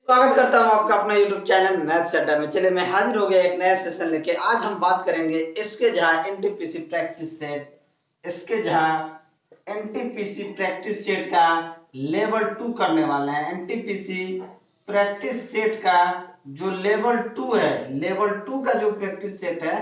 स्वागत करता हूं आपका अपना YouTube चैनल मैथ्स अड्डा में। चलिए मैं हाजिर हो गया एक नया सेशन लेके। आज हम बात करेंगे इसके जहां एनटीपीसी प्रैक्टिस सेट का लेवल 2 करने वाले हैं। एनटीपीसी प्रैक्टिस सेट का जो लेवल 2 है, लेवल 2 का जो प्रैक्टिस सेट है,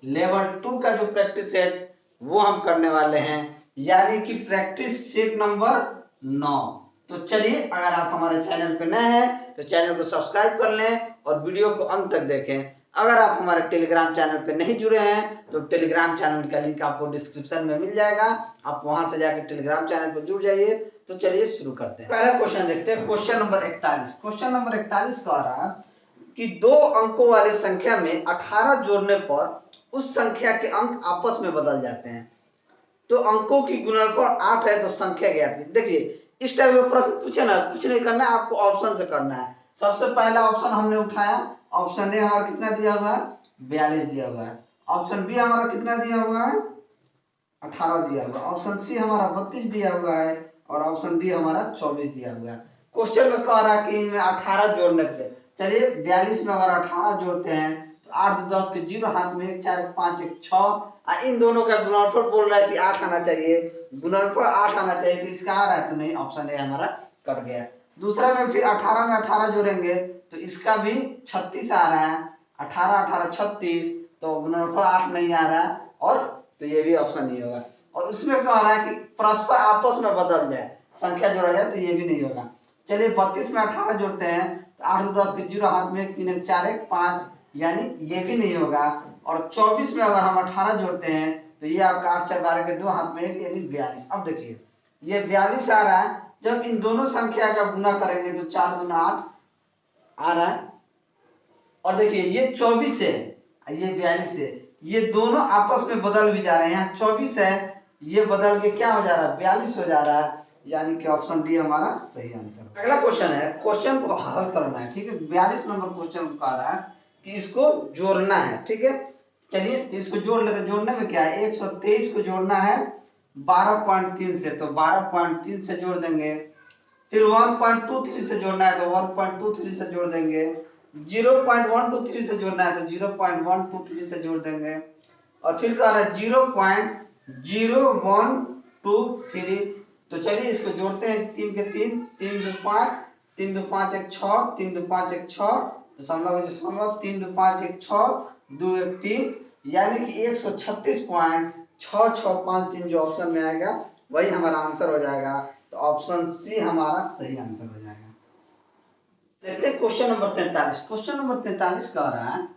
लेवल 2 का जो प्रैक्टिस सेट वो हम करने वाले हैं, यानी कि प्रैक्टिस सेट नंबर 9। तो चलिए, अगर आप हमारे चैनल पे नए हैं तो चैनल को सब्सक्राइब कर लें और वीडियो को अंत तक देखें। अगर आप हमारे टेलीग्राम चैनल पे नहीं जुड़े हैं तो टेलीग्राम चैनल का लिंक आपको डिस्क्रिप्शन में मिल जाएगा, आप वहां से जाकर टेलीग्राम चैनल पर जुड़ जाइए। तो चलिए शुरू करते हैं। पहला क्वेश्चन देखते हैं, क्वेश्चन नंबर 41। क्वेश्चन नंबर 41 कह रहा है कि दो अंकों वाली संख्या में 18 जोड़ने पर उस संख्या के अंक आपस में बदल जाते हैं। तो अंकों की गुणनफल 8 है तो संख्या ज्ञात कीजिए। देखिए, इस टाइप का प्रश्न पूछे ना, कुछ नहीं करना है आपको, ऑप्शन से करना है। सबसे पहला ऑप्शन हमने उठाया, ऑप्शन ए हमारा कितना दिया हुआ है, 42 दिया हुआ है। ऑप्शन बी हमारा कितना दिया हुआ है, 18 दिया हुआ है। ऑप्शन सी हमारा 32 दिया हुआ है और ऑप्शन डी हमारा 24 दिया हुआ है। क्वेश्चन में कह रहा है कि इनमें 18 जोड़ने पे, चलिए 42 में अगर 18 जोड़ते हैं तो 8 10 के 0, हाथ में 1 4 1 5 1 6, इन दोनों का गुणनफल बोल रहा है कि 8 आना चाहिए, गुणनफल 8 आना चाहिए, तो इसका आ रहा है तो नहीं, ऑप्शन ए हमारा कट गया। दूसरा में फिर 18 में 18 जोड़ेंगे तो इसका भी 36 आ रहा है, 18 18 36, तो गुणनफल 8 नहीं आ रहा है, और तो ये भी ऑप्शन नहीं होगा। और उसमें कह रहा है कि परस्पर आपस में बदल जाए, संख्या जोड़ा जाए, तो ये भी नहीं होगा। चलिए 32 में 18 जोड़ते हैं तो 8 10 के 0, हाथ में 1 3 1 4 1 5, यानी ये भी नहीं होगा। और 24 में अगर हम 18 जोड़ते हैं तो ये आपका 8 4 12 के 2, हाथ में 1 यानी 42। अब देखिए ये 42 आ रहा है, जब इन दोनों संख्या का गुना करेंगे तो 4 दूना 8 आ रहा है। और देखिए ये 24 है, ये 42 है, ये दोनों आपस में बदल भी जा रहे हैं। यहाँ 24 है, ये बदल के क्या हो जा रहा है, 42 हो जा रहा है, यानी कि ऑप्शन डी हमारा सही आंसर। अगला क्वेश्चन है, क्वेश्चन को हल करना है, ठीक है। 42 नंबर क्वेश्चन कह रहा है कि इसको जोड़ना है, ठीक है। चलिए तो इसको जोड़ लेते हैं। जोड़ने में क्या है, 123 को जोड़ना है 12.3 से, तो 12.3 से जोड़ देंगे। फिर 1.23 से जोड़ना है तो 1.23 से जोड़ देंगे। 0.123 से जोड़ना है तो 0.123 से जोड़ देंगे। और फिर कह रहा है 0.0123। तो चलिए इसको जोड़ते हैं, 3 के 3, 3 2 5, 3 2 5 1 6, 3 2 5 1 6, दशमलव 3 2 5 1 6, 2 1 3, यानी कि 136.6653 जो ऑप्शन में आएगा वही हमारा आंसर हो जाएगा। तो ऑप्शन सी हमारा सही आंसर हो जाएगा। देखते हैं क्वेश्चन नंबर 43। क्वेश्चन नंबर 43 कह रहा है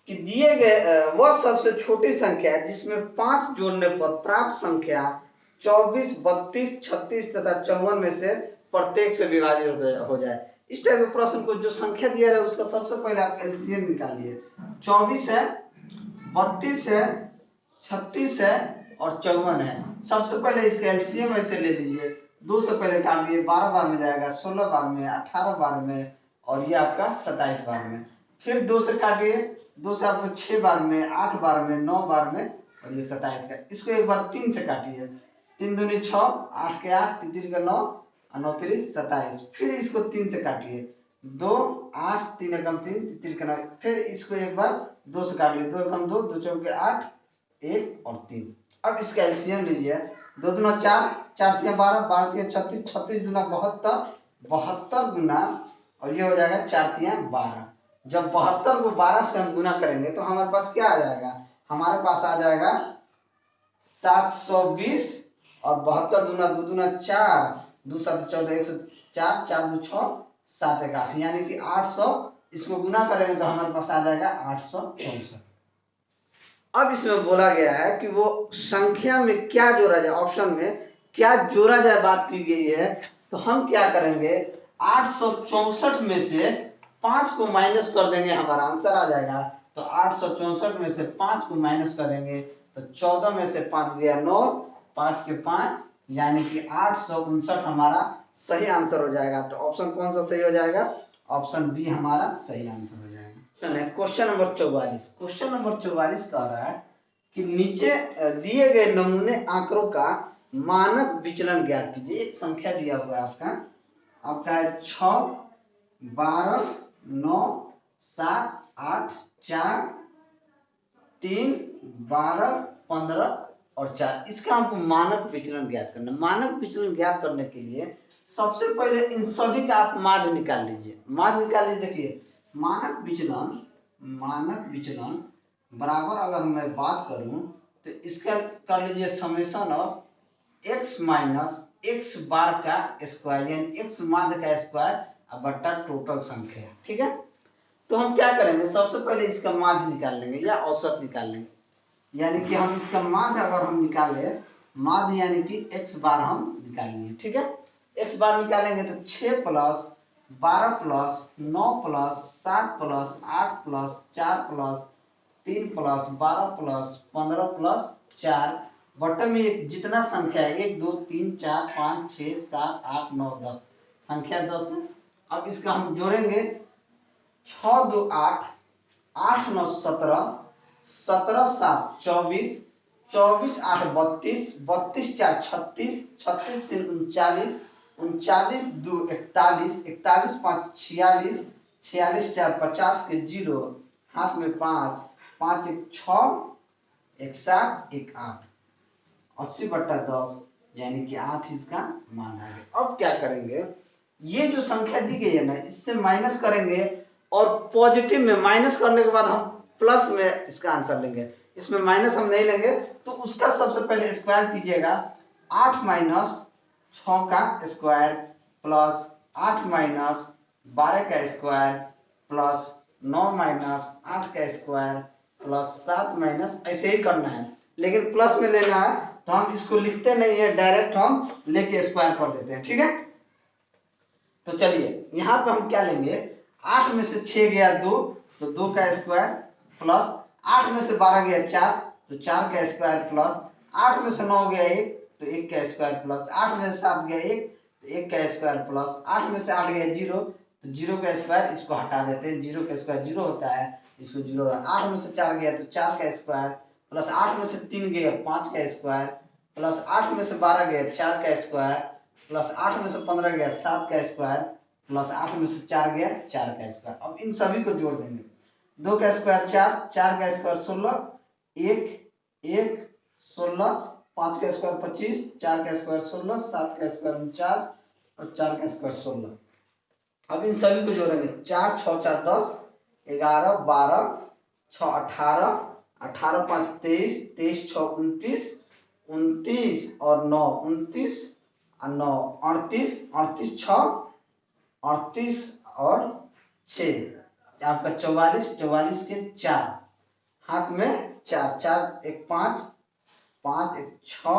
कि दिए गए वह सबसे छोटी संख्या है जिसमें 5 जोड़ने पर प्राप्त संख्या 24 32 36 तथा 54 में से प्रत्येक से विभाजित हो जाए। इस टाइप के प्रश्न को जो संख्या दिया है उसका सबसे पहले आप एलसीएम निकालिए। 24 है, 32 है, 36 है और 54 है। सबसे पहले इसका एलसीएम ऐसे ले लीजिए, 2 से पहले काटिए, 12 बार में जाएगा, 16 बार में, 18 बार में, और ये आपका 27 बार में। फिर 2 से काटिए, 2 से आपको 6 बार में, 8 बार में, 9 बार में, और ये 27 का। इसको एक बार 3 से काटिए, 3 दूनी 6, 8 के 8, 3 3 का 9, और 9 3 27। फिर इसको 3 से काटिए, 2 8, 3 एकम 3, 3 का 9। फिर इसको एक बार 2 से काटिए, 2 एकम 2, 2 चौके 8, 1 और 3। अब इसका एलसीएम लीजिए, 2 दूना 4, 4 3 12, 12 3 36, 36 दूना 72, 72 गुना, और ये हो जाएगा 4 3 12। जब 72 को 12 से हम गुना करेंगे तो हमारे पास क्या आ जाएगा, हमारे पास आ जाएगा 720, और 72 दूना 2 दूना 4, 2 7 14, 104, 4 2 6, 7 1 8, यानी कि 800। इसको गुना करेंगे तो हमारे पास आ जाएगा 864। अब इसमें बोला गया है कि वो संख्या में क्या जोड़ा जाए, ऑप्शन में क्या जोड़ा जाए बात की गई है। तो हम क्या करेंगे, 864 में से 5 को माइनस कर देंगे, हमारा आंसर आ जाएगा। तो 864 में से 5 को माइनस करेंगे तो 14 में से 5 गया 9, 5 के 5, यानी कि 859 हमारा सही आंसर हो जाएगा। तो ऑप्शन कौन सा सही हो जाएगा, ऑप्शन बी हमारा सही आंसर हो जाएगा। Question number 44। क्वेश्चन नंबर 44 कह रहा है कि नीचे दिए गए नमूने आंकड़ों का मानक विचलन ज्ञात कीजिए। एक संख्या दिया हुआ है आपका है 6, 12, 9, 7, 8, 4, 3, 12, 15 और 4। इसका हमको मानक विचलन ज्ञात करना। मानक विचलन ज्ञात करने के लिए सबसे पहले इन सभी का आप माध्य निकाल लीजिए। माध्य निकाल लीजिए। देखिए मानक विचलन बराबर अगर मैं बात करूं तो इसका कर लीजिए summation of x minus x बार का स्क्वायर, यानी x माध्य का स्क्वायर बट्टा टोटल संख्या। ठीक है, तो हम क्या करेंगे, सबसे पहले इसका माध्य निकाल लेंगे या औसत निकाल लेंगे। यानी कि हम इसका माध्य अगर हम निकाले, माध्य यानी कि x बार हम निकालेंगे। ठीक है, x बार निकालेंगे तो 6 plus 12 plus 9 plus 7 plus 8 plus 4 plus 3 plus 12 plus 15 plus 4 बटे में एक जितना संख्या है 1 2 3 4 5 6 7 8 9 10, संख्या 10 है। अब इसका हम जोड़ेंगे 6 2 8, 8 9 17, 17 7 24, 24 8 32, 32 4 36, 36 3 39, 39 2 41, 41 5 46, 46 4 50 के 0, हाथ में 5, 5 1 6, 1 7 1 8, 80 बट्टा 10, यानी कि 8 इसका मान आ गया। अब क्या करेंगे, ये जो संख्या दी गई है ना, इससे माइनस करेंगे और पॉजिटिव में माइनस करने के बाद हम प्लस में इसका आंसर लेंगे। इसमें माइनस हम नहीं लेंगे, तो उसका सबसे पहले स्क्वायर कीजिएगा। 8 माइनस 6 का स्क्वायर प्लस 8 माइनस 12 का स्क्वायर प्लस 9 माइनस 8 का स्क्वायर प्लस 7 माइनस, ऐसे ही करना है, लेकिन प्लस में लेना है तो हम इसको लिखते नहीं है, डायरेक्ट हम लेके स्क्वायर कर देते हैं। ठीक है, तो चलिए यहाँ पे हम क्या लेंगे, 8 में से 6 गया 2, तो 2 का स्क्वायर प्लस 8 में से 12 गया 4, तो 4 का स्क्वायर प्लस 8 में से 9 गया 1, तो 1 का स्क्वायर प्लस 8 में से 7 गया 1, तो 1 का स्क्वायर प्लस 8 में से 8 गया 0, तो 0 का स्क्वायर, इसको हटा देते हैं, 0 का स्क्वायर 0 होता है, इसको 0। 8 में से 4 गया तो 4 का स्क्वायर प्लस 8 में से 3 गया 5 का स्क्वायर प्लस 8 में से 12 गया 4 का स्क्वायर प्लस 8 में से 15 गया 7 का स्क्वायर प्लस 8 में से 4 गया 4 का स्क्वायर। अब इन सभी को जोड़ देंगे। 2 का स्क्वायर 4, 4 का स्क्वायर 16, 1 1 16, 5 का स्क्वायर 25, 4 का स्क्वायर 16, 7 का स्क्वायर 49 और 4 का स्क्वायर 16। अब इन सभी को जोड़ेंगे। 4 6 4 10, 11 12, 6 18, 18 5 23, 23 6 29, 29 और 9 29 और 9 38, 38 6, 38 और 6 आपका 44, 44 के 4, हाथ में 4, 4 1 5, 5 1 6,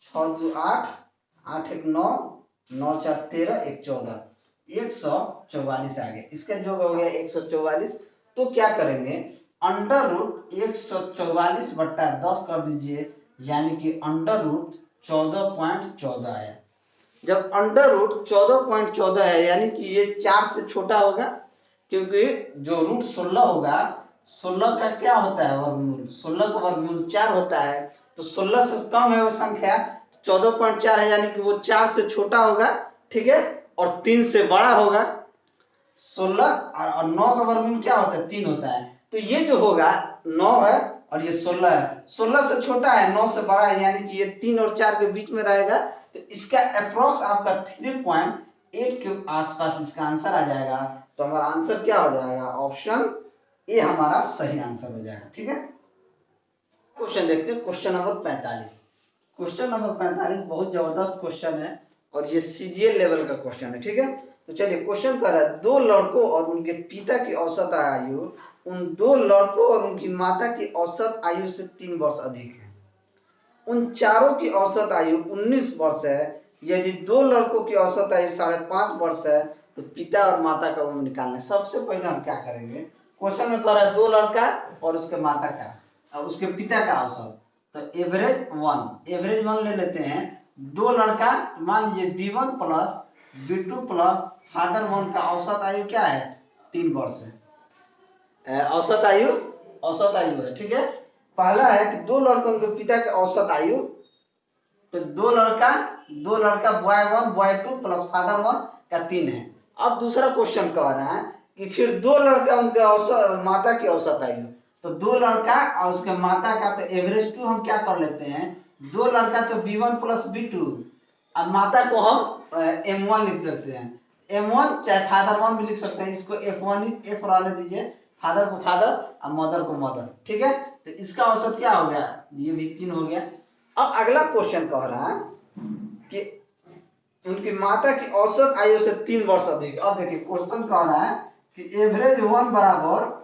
6 2 8, 8 1 9, 9 4 13, 1 14, 144 आ गया। इसका योग हो गया 144। तो क्या करेंगे, अंडर रूट 144 बट्टा 10 कर दीजिए, यानी कि अंडर रूट 14.14 आया। जब अंडर रूट 14.14 है, यानी कि ये 4 से छोटा होगा, क्योंकि जो रूट 16 होगा, 16 का क्या होता है वर्गमूल, 16 का वर्गमूल 4 होता है, तो 16 से कम है वो संख्या, 14.4 है, यानी कि वो 4 से छोटा होगा। ठीक है, और 3 से बड़ा होगा। 16 और 9 का वर्गमूल क्या होता है, 3 होता है, तो ये जो होगा 9 है और ये 16 है। 16 से छोटा है, 9 से बड़ा है, यानी कि ये 3 और 4 के बीच में रहेगा। तो इसका अप्रोक्स आपका 3.8 के आसपास इसका आंसर आ जाएगा। तो हमारा आंसर क्या हो जाएगा, ऑप्शन ए हमारा सही आंसर हो जाएगा। ठीक है, क्वेश्चन देखते हैं, क्वेश्चन नंबर 45। क्वेश्चन नंबर 45 बहुत जबरदस्त क्वेश्चन है और ये सीजीएल लेवल का क्वेश्चन है। ठीक है, तो चलिए क्वेश्चन कर रहा है, दो लड़कों और उनके पिता की औसत आयु उन दो लड़कों और उनकी माता की औसत आयु से 3 वर्ष अधिक है। उन चारों की औसत आयु 19 वर्ष है। यदि दो लड़कों की औसत आयु 5.5 वर्ष है, तो पिता और माता का उम्र निकालना है। सबसे पहले हम क्या करेंगे, क्वेश्चन में कह रहा है दो लड़का और उसके माता का और उसके पिता का औसत, तो एवरेज वन ले लेते हैं। दो लड़का, मान लीजिए B1 plus B2 plus father 1 का औसत आयु क्या है, 3 वर्ष है। औसत आयु है। ठीक है, पहला है कि दो लड़कों के पिता के औसत आयु, तो दो लड़का बॉय 1 बॉय 2 प्लस फादर 1 का 3 है, अब दूसरा क्वेश्चन कह रहा है कि फिर दो लड़का उनके औसत माता की औसत आयु, तो दो लड़का और उसके माता का तो एवरेज 2 हम क्या कर लेते हैं, दो लड़का तो b1 प्लस b2, अब माता को हम m1 लिख सकते हैं, m1 चाहे फादर 1 भी लिख सकते हैं, इसको f1 ही f रहने दीजिए, फादर को फादर और मदर को मदर, ठीक है। तो इसका औसत क्या हो गया, ये भी 3 हो गया। अब अगला क्वेश्चन कह रहा है कि उनकी माता की औसत आयु से 3 वर्ष अधिक। अब देखिए क्वेश्चन कह रहा है कि एवरेज 1 बराबर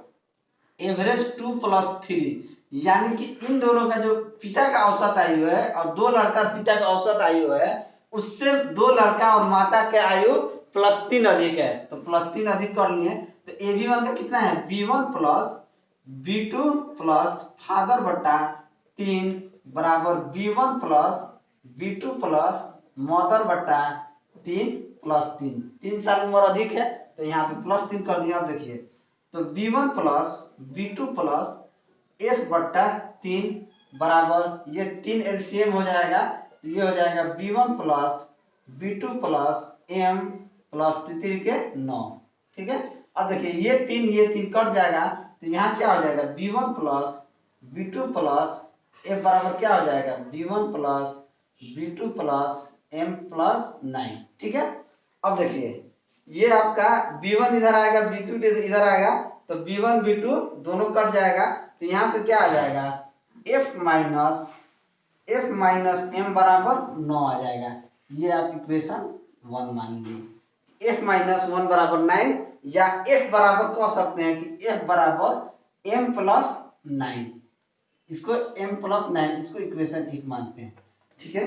एवरेज 2 प्लस 3, यानी कि इन दोनों का जो पिता का औसत आयु है और दो लड़का पिता का औसत आयु है, उससे दो लड़का और माता के आयु +3 अधिक है, तो +3 अधिक कर लिए। तो ab1 का कितना है, b1 plus b2 plus father बटा 3 बराबर b1 plus b2 plus mother बटा 3 प्लस 3, 3 साल उम्र अधिक है तो यहाँ पे +3 कर दिया। अब देखिए तो b1 plus b2 plus f बट्टा 3 बराबर ये 3 एलसीएम हो जाएगा, तो ये हो जाएगा b1 plus b2 plus m plus 3 के 9, ठीक है। अब देखिए ये 3 कट जाएगा, तो यहाँ क्या हो जाएगा b1 plus b2 plus f बराबर क्या हो जाएगा b1 plus b2 plus m plus 9, ठीक है। अब देखिए ये आपका b1 इधर आएगा b2 इधर आएगा, तो b1 b2 दोनों कट जाएगा, तो यहां से क्या आ जाएगा f माइनस m बराबर 9 आ जाएगा, ये आप इक्वेशन 1 मान लीजिए। f माइनस 1 बराबर 9, या f बराबर कह सकते हैं कि f बराबर m प्लस 9, इसको m प्लस 9 इसको इक्वेशन 1 मानते हैं, ठीक है।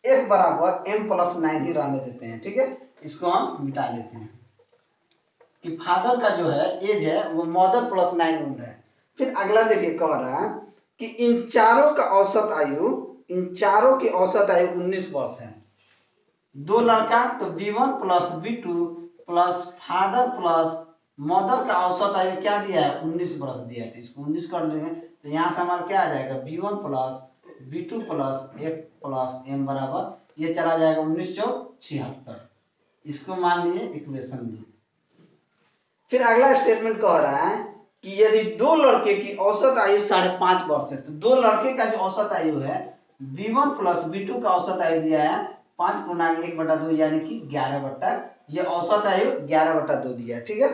f बराबर m प्लस 9 ही रहने देते हैं, ठीक है, इसको हम मिटा देते हैं कि फादर का जो है एज है वो मदर प्लस 9 उम्र है। फिर अगला देखिए कह रहा है कि इन चारों की औसत आयु 19 वर्ष है। दो लड़का तो b1 plus b2 plus father plus mother का औसत आयु क्या दिया है 19 वर्ष दिया है, तो इसको 19 कर देंगे, तो यहाँ से हमारा क्या आ जाएगा b1 plus b2 plus f plus m बराबर ये चला जाएगा 19 चौक 76, इसको मान लीजिए इक्वेशन 2। फिर अगला स्टेटमेंट कह रहा है कि यदि दो लड़के की औसत आयु 5.5 वर्ष है, तो दो लड़के का जो औसत आयु है b1 प्लस b2 का औसत आयु दिया है 5 गुना 1/2 यानी कि 11 ये औसत आयु 11/2 दिया है, ठीक है।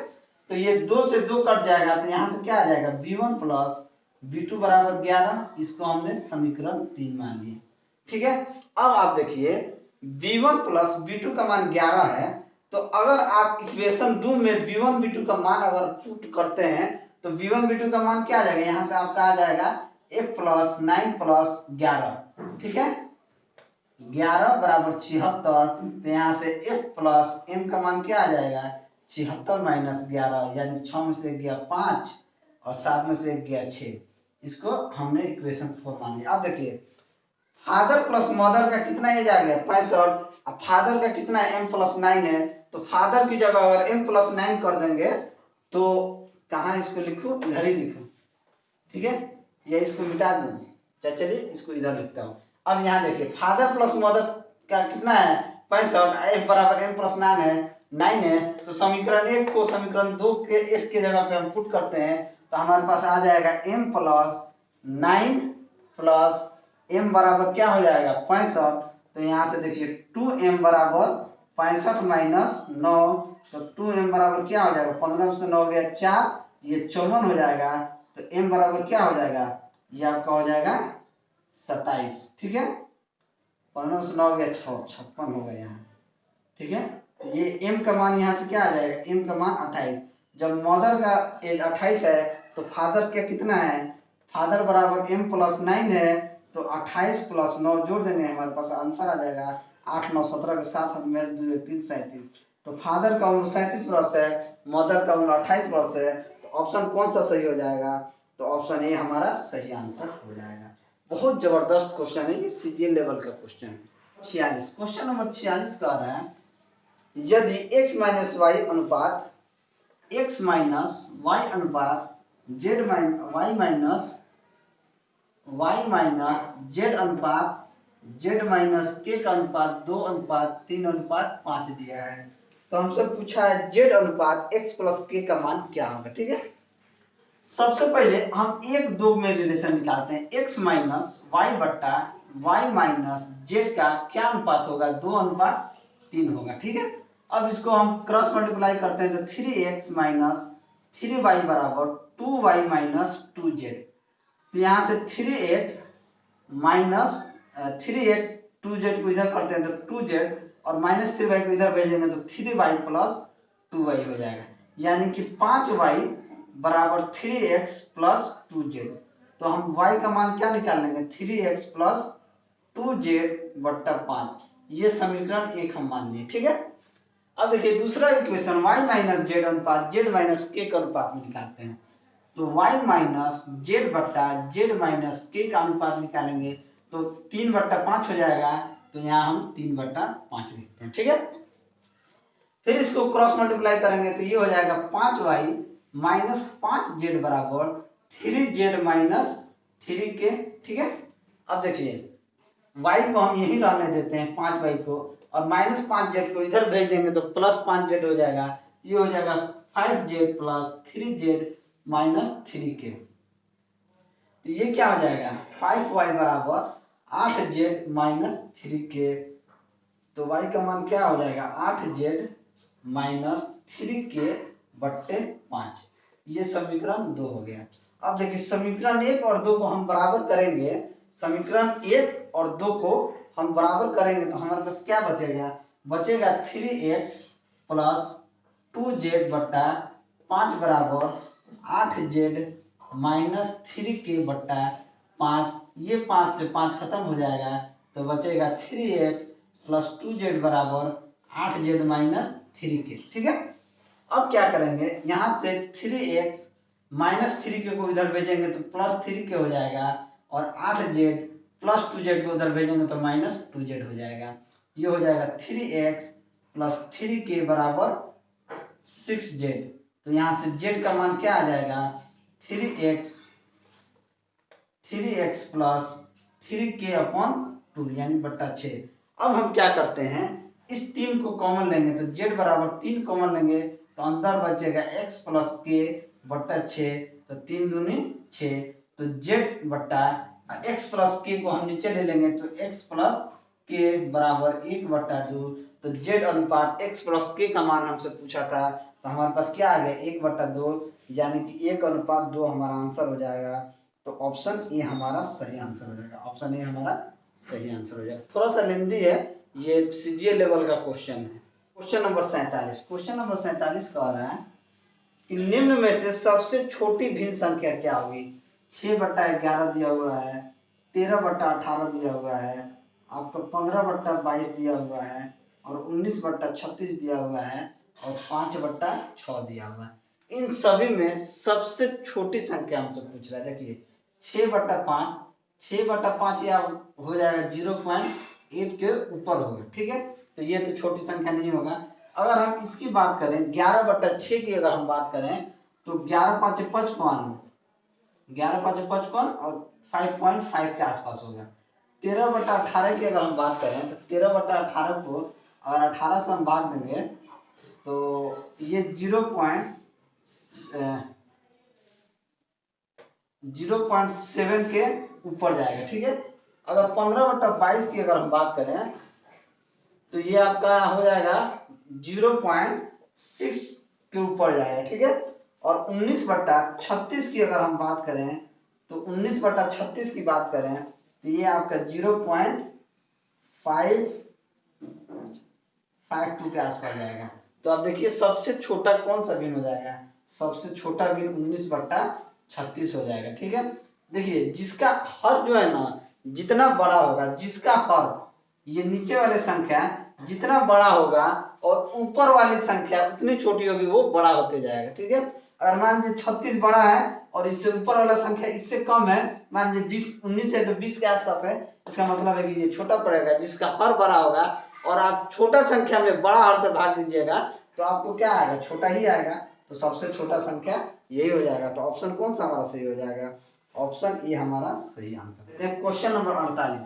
तो ये 2 से 2 कट जाएगा, तो यहाँ से क्या आ जाएगा b1 प्लस b2 बराबर 11, इसको हमने समीकरण 3 मान लिया, ठीक है। अब आप देखिए b1 प्लस b2 का मान 11 है, तो अगर आप इक्वेशन 2 में b1 b2 का मान अगर पुट करते हैं तो b1 b2 का मान क्या आ जाएगा, यहाँ से आपका आ जाएगा f प्लस 9 प्लस 11, ठीक है, 11 बराबर 76, तो यहाँ से f प्लस m का मान क्या आ जाएगा 76 माइनस 11, यानी 6 में से 1 गया 5 और 7 में से 1 गया 6, इसको हमने इक्वेशन 4 मान लिया। अब देखिए फादर प्लस मदर का कितना एज आ गया 65, अब फादर का कितना m प्लस 9 है, तो फादर की जगह अगर m प्लस 9 कर देंगे तो कहाँ इसको लिखूं, इधर ही लिखूं, ठीक है, या इसको मिटा दूं, चलिए इसको इधर लिखता हूं। अब यहाँ देखिए फादर प्लस मदर का कितना है 65, f बराबर m प्लस 9 है, तो समीकरण 1 को समीकरण 2 के f के जगह पे हम पुट करते हैं, तो हमारे पास आ जाएगा m प्लस 9 प्लस m बराबर क्या हो जाएगा 65, तो यहाँ से देखिए 2m बराबर 65 माइनस 9, तो 2m बराबर क्या हो जाएगा 15 से 9 गया 4, ये 54 हो जाएगा, तो m बराबर क्या हो जाएगा ये आपका हो जाएगा 27, ठीक है, 15 से 9 गया 6 56 होगा यहाँ, ठीक है। तो ये m का मान यहाँ से क्या आ जाएगा m का मान 28, जब मदर का एज 28 है तो फादर का कितना है, फादर बराबर m प्लस 9 है, तो 28 प्लस 9 जोड़ देंगे हमारे पास आंसर आ जाएगा 8 9 17 के साथ में 2 1 3 37, तो फादर का उम्र 37 वर्ष है, मदर का उम्र 28 वर्ष है, तो ऑप्शन कौन सा सही हो जाएगा, तो ऑप्शन ए हमारा सही आंसर हो जाएगा। बहुत जबरदस्त क्वेश्चन है ये, सीजीएल लेवल का क्वेश्चन है। 46 क्वेश्चन नंबर 46 कह रहा है यदि x माइनस वाई अनुपात x माइनस वाई अनुपात z माइनस जेड अनुपात z माइनस k का अनुपात 2:3:5 दिया है, तो हमसे पूछा है जेड अनुपात x प्लस के का मान क्या होगा। ठीक है, सबसे पहले हम एक दो में रिलेशन निकालते हैं। x माइनस वाई बट्टा वाई माइनस जेड का क्या अनुपात होगा, 2:3 होगा। ठीक है, अब इसको हम क्रॉस मल्टीप्लाई करते हैं तो 3x माइनस 3y बराबर 2y माइनस 2z। तो यहाँ से 3x माइनस 3x 2z को इधर करते हैं तो 2z और माइनस 3y को इधर भेजेंगे तो 3y प्लस 2y हो जाएगा, यानी कि 5y बराबर 3x प्लस 2z। तो हम y का मान क्या निकाल लेंगे, 3x प्लस 2z बट्टा 5। ये समीकरण 1 हम मान लिए। ठीक है, अब देखिए दूसरा इक्वेशन y माइनस जेड अनुपात जेड माइनस के का अनुपात में निकालते हैं। तो y माइनस जेड बट्टा जेड माइनस के का अनुपात निकालेंगे तो 3/5 हो जाएगा। तो यहाँ हम 3/5 लिखते हैं। ठीक है, फिर इसको क्रॉस मल्टीप्लाई करेंगे तो ये हो जाएगा 5y माइनस 5z बराबर 3z माइनस 3k। ठीक है, अब देखिए y को हम यही रहने देते हैं 5y को, और माइनस 5z को इधर भेज देंगे तो प्लस 5z हो जाएगा। ये हो जाएगा 5z plus 3z minus 3k। तो ये क्या हो जाएगा, 5y बराबर 8z माइनस 3k। तो y का मान क्या हो जाएगा, 8z माइनस 3k बट्टे 5। ये समीकरण 2 हो गया। अब देखिए समीकरण 1 और 2 को हम बराबर करेंगे, समीकरण 1 और 2 को हम बराबर करेंगे तो हमारे पास क्या बचेगा, बचेगा 3x प्लस 2z बट्टा 5 बराबर 8z माइनस 3k बट्टा 5। ये 5 से 5 खत्म हो जाएगा तो बचेगा 3x प्लस 2z बराबर 8z माइनस 3k। ठीक है, अब क्या करेंगे, यहाँ से 3x माइनस 3k को इधर भेजेंगे तो प्लस 3k हो जाएगा, और 8z प्लस 2z को उधर भेजेंगे तो माइनस 2z हो जाएगा। ये हो जाएगा 3x प्लस 3k बराबर 6z। तो यहाँ से z का मान क्या आ जाएगा, 3x प्लस 3k अपॉन 2 यानी बट्टा 6। अब हम क्या करते हैं, इस 3 को कॉमन लेंगे तो z बराबर 3 कॉमन लेंगे तो अंदर बचेगा x प्लस k बट्टा 6। तो 3 दूनी 6, तो z बट्टा x प्लस k को हम नीचे ले लेंगे तो x प्लस k बराबर 1/2। तो z अनुपात x प्लस k का मान हमसे पूछा था, तो हमारे पास क्या आ गया 1/2, यानी कि 1:2 हमारा आंसर हो जाएगा। तो ऑप्शन ए हमारा सही आंसर हो जाएगा, ऑप्शन ए हमारा सही आंसर हो जाएगा। थोड़ा सा लेंदी है, ये सीजीए लेवल का क्वेश्चन है। क्वेश्चन नंबर 47, क्वेश्चन नंबर 47 कह रहा है कि निम्न में से सबसे छोटी भिन्न संख्या क्या होगी। 6/11 दिया हुआ है, 13/18 दिया हुआ है, आपका 15/22 दिया हुआ है, और 19/36 दिया हुआ है, और 5/6 दिया हुआ है। इन सभी में सबसे छोटी संख्या हमसे पूछ रहा है। देखिए 6/5, 6/5 या हो जाएगा 0.8 के ऊपर होगा। ठीक है, तो ये तो छोटी संख्या नहीं होगा। अगर हम इसकी बात करें 11/6 की अगर हम बात करें तो 11×5 = 55, 11×5 = 55 और 5.5 के आसपास होगा। 13/18 की अगर हम बात करें तो 13/18 को अगर 18 से हम भाग देंगे तो ये 0.7 के ऊपर जाएगा। ठीक है, अगर 15/22 की अगर हम बात करें तो ये आपका हो जाएगा 0.6 के ऊपर जाएगा। ठीक है, और 19/36 की अगर हम बात करें तो 19/36 की बात करें तो ये आपका 0.552 के आसपास जाएगा। तो आप देखिए सबसे छोटा कौन सा भिन्न हो जाएगा, सबसे छोटा भिन्न 19/36 हो जाएगा। ठीक है, देखिए जिसका हर जो है ना जितना बड़ा होगा, जिसका हर ये नीचे वाली संख्या जितना बड़ा होगा और ऊपर वाली संख्या उतनी छोटी होगी, वो बड़ा होते जाएगा। ठीक है, अगर मान लीजिए 36 बड़ा है और इससे ऊपर वाला संख्या इससे कम है, मान लीजिए 19 है तो 20 के आसपास है, इसका मतलब है कि ये छोटा पड़ेगा। जिसका हर बड़ा होगा और आप छोटा संख्या में बड़ा हर से भाग दीजिएगा तो आपको क्या आएगा, छोटा ही आएगा। तो सबसे छोटा संख्या यही हो जाएगा। तो ऑप्शन कौन सा हमारा सही हो जाएगा, ऑप्शन ए हमारा सही आंसर है। क्वेश्चन नंबर 48,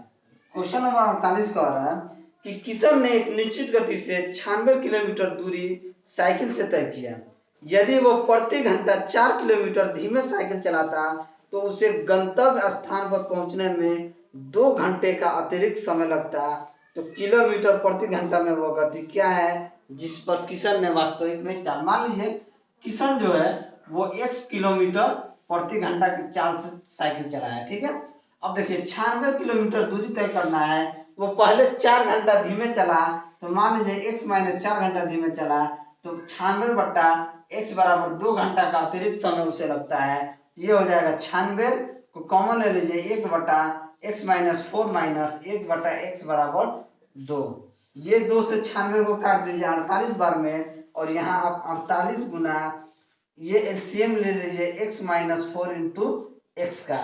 क्वेश्चन नंबर 48 कह रहा है कि किशन ने एक निश्चित गति से 96 किलोमीटर दूरी साइकिल से तय किया। यदि वो प्रति घंटा 4 किलोमीटर धीमे साइकिल चलाता तो उसे गंतव्य स्थान पर पहुंचने में 2 घंटे का अतिरिक्त समय लगता। तो किलोमीटर प्रति घंटा में वो गति क्या है जिस पर किशन ने वास्तविक में चाल, मान लीजिए किशन जो है वो x किलोमीटर प्रति घंटा की चाल से साइकिल चलाया, ठीक है। अब देखिए 96 किलोमीटर दूरी तय करना है, वो पहले 4 घंटा धीमे चला, तो मान लीजिए x माइनस 4 घंटा धीमे चला, तो 96 बट्टा x बराबर 2 घंटा का अतिरिक्त समय उसे लगता है। ये हो जाएगा 96 को कॉमन ले लीजिए, 1 बटा x माइनस 4 माइनस 1 बटा x बराबर 2। ये 2 से 96 को काट दीजिए 48 बार में, और यहाँ आप 48 गुना ये एलसीएम ले लीजिए x माइनस 4 इंटू एक्स का,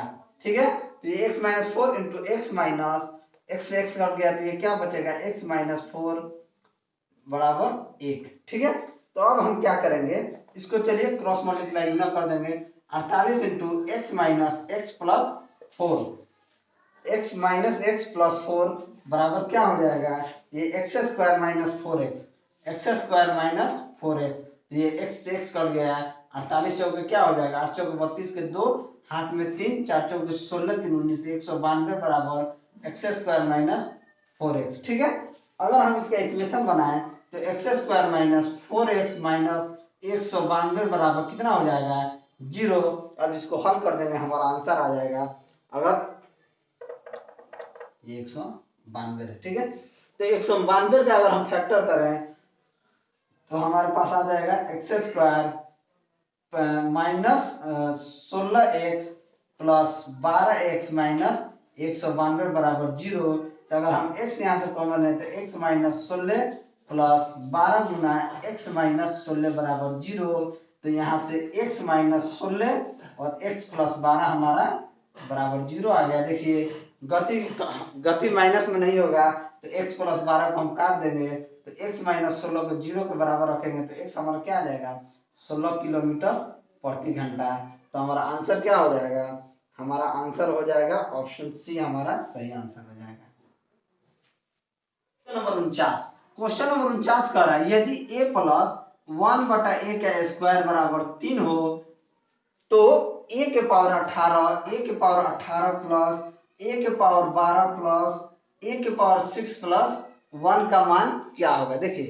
ठीक है। तो ये x minus 4 into x minus x से x कट गया, तो ये क्या बचेगा x माइनस 4 बराबर 1, ठीक है। तो अब हम क्या करेंगे, इसको चलिए क्रॉस मल्टीप्लाई गुना कर देंगे। 48 into x minus x plus 4, x minus x plus 4 बराबर क्या हो जाएगा, ये x square minus 4x, x square minus 4x, ये x से x कट गया। 48 चौके क्या हो जाएगा, 8 चौके 32 के 2, हाथ में 3, 4 चौके 16, 3 19 192 बराबर एक्स स्क्वायर माइनस 4x, ठीक है। अगर हम इसका इक्वेशन बनाएं तो x square minus 4x minus 192 बराबर कितना हो जाएगा, 0। अब इसको हल कर देंगे, हमारा आंसर आ जाएगा, अगर ये 192 है, ठीक है। तो 192 का अगर हम फैक्टर करें तो हमारे पास आ जाएगा x square minus 16x plus 12x minus 192 बराबर 0। तो अगर हम x यहाँ से कॉमन है तो x माइनस 16 प्लस 12 गुना x माइनस 16 बराबर 0। तो यहाँ से x माइनस 16 और x प्लस 12 हमारा बराबर 0 आ गया। देखिए गति माइनस में नहीं होगा, तो x प्लस 12 को हम काट देंगे, तो x माइनस 16 को 0 के बराबर रखेंगे, तो x हमारा क्या आ जाएगा, 16 किलोमीटर प्रति घंटा। तो हमारा आंसर क्या हो जाएगा, हमारा आंसर हो जाएगा ऑप्शन सी, हमारा सही आंसर हो जाएगा। क्वेश्चन नंबर 49 कह रहा है यदि a प्लस 1 बटा a का स्क्वायर बराबर 3 हो तो a के पावर 18, a के पावर 18 प्लस a के पावर 12 प्लस a के पावर 6 प्लस 1 का मान क्या होगा। देखिए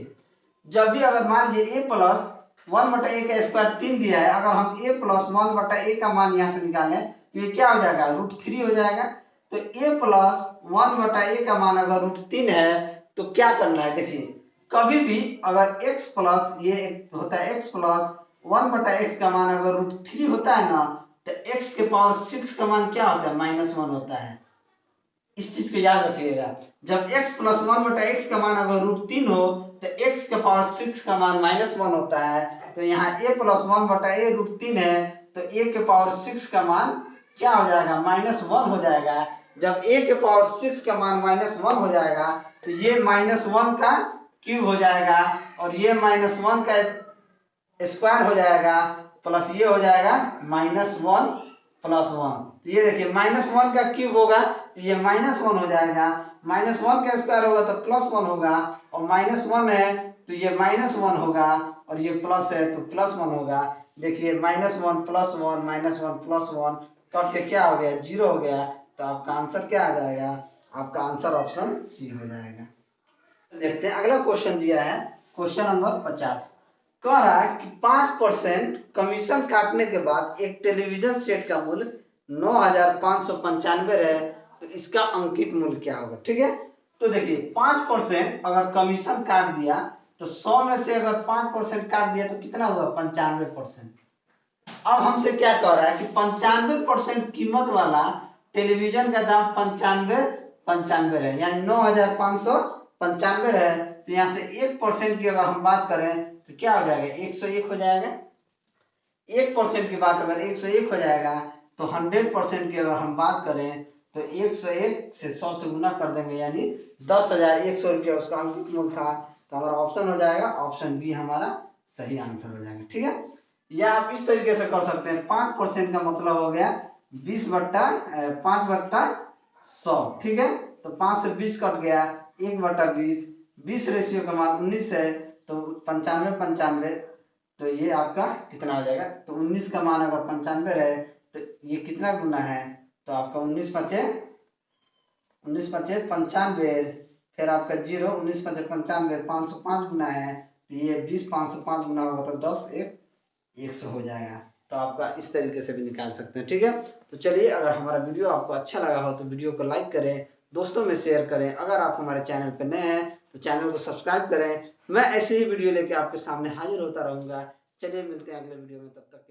जब भी अगर मान लीजिए a प्लस 1 बटा a का स्क्वायर 3 दिया है, अगर हम a प्लस 1 बटा a का मान यहाँ से निकालें तो ये क्या हो जाएगा, √3 हो जाएगा। तो a प्लस 1 बटा a का मान अगर √3 है तो क्या करना है, देखिए कभी भी अगर x प्लस ये होता है x प्लस 1 बटा x का मान अगर √3 होता है ना, तो x के पावर 6 का मान क्या होता है, -1 होता है। इस चीज को याद रखिएगा, जब x प्लस 1 बटा x का मान अगर √3 हो तो x के पावर 6 का मान -1 होता है। तो यहाँ a प्लस 1 बटा a √3 है, तो a के पावर 6 का मान क्या हो जाएगा, -1 हो जाएगा। जब a के पावर 6 का मान -1 हो जाएगा तो ये -1 का क्यूब हो जाएगा, और ये -1 का स्क्वायर हो जाएगा, प्लस ये हो जाएगा -1 प्लस 1। तो ये देखिए -1 का क्यूब होगा तो ये -1 हो जाएगा, -1 का स्क्वायर होगा तो +1 होगा, और -1 है तो ये -1 होगा, और ये प्लस है तो +1 होगा। देखिए -1 प्लस 1 -1 प्लस 1 कट के क्या हो गया, 0 हो गया। तो आपका आंसर क्या आ जाएगा, आपका आंसर ऑप्शन सी हो जाएगा। देखते हैं अगला क्वेश्चन दिया है, क्वेश्चन नंबर 50 कह रहा है कि 5% कमीशन काटने के बाद एक टेलीविजन सेट का मूल्य 9,595 है, तो इसका अंकित मूल्य क्या होगा। ठीक है, तो देखिए 5% अगर कमीशन काट दिया तो 100 में से अगर 5% काट दिया तो कितना हुआ, 95%। अब हमसे क्या कह रहा है कि 95% कीमत वाला टेलीविजन का दाम 95 है, यानी 9,595 है। तो यहाँ से 1% की अगर हम बात करें तो क्या हो जाएगा, 101 हो जाएगा। 1% की बात अगर 101 हो जाएगा तो 100% की अगर हम बात करें तो 101 से 100 से गुना कर देंगे, यानी 10,100 रुपया उसका अंकित मूल्य था। तो हमारा ऑप्शन हो जाएगा ऑप्शन बी, हमारा सही आंसर हो जाएगा। ठीक है, या आप इस तरीके से कर सकते हैं, 5% का मतलब हो गया 20 बट्टा 5 बट्टा 100। ठीक है, तो 5 से 20 कट गया 1/20, 20 रेशियो का मान 19 है, तो 95 तो ये आपका कितना हो जाएगा, तो 19 का मान अगर 95 है तो ये कितना गुना है, तो आपका 19 पचे 95, फिर आपका 0, 19 पचे 95, 505 गुना है, तो ये 20 505 गुना होगा तो 10 1 100 हो जाएगा। तो आपका इस तरीके से भी निकाल सकते हैं। ठीक है, तो चलिए, अगर हमारा वीडियो आपको अच्छा लगा हो तो वीडियो को लाइक करें, दोस्तों में शेयर करें। अगर आप हमारे चैनल पर नए हैं तो चैनल को सब्सक्राइब करें। मैं ऐसे ही वीडियो लेके आपके सामने हाजिर होता रहूंगा। चलिए, मिलते हैं अगले वीडियो में, तब तक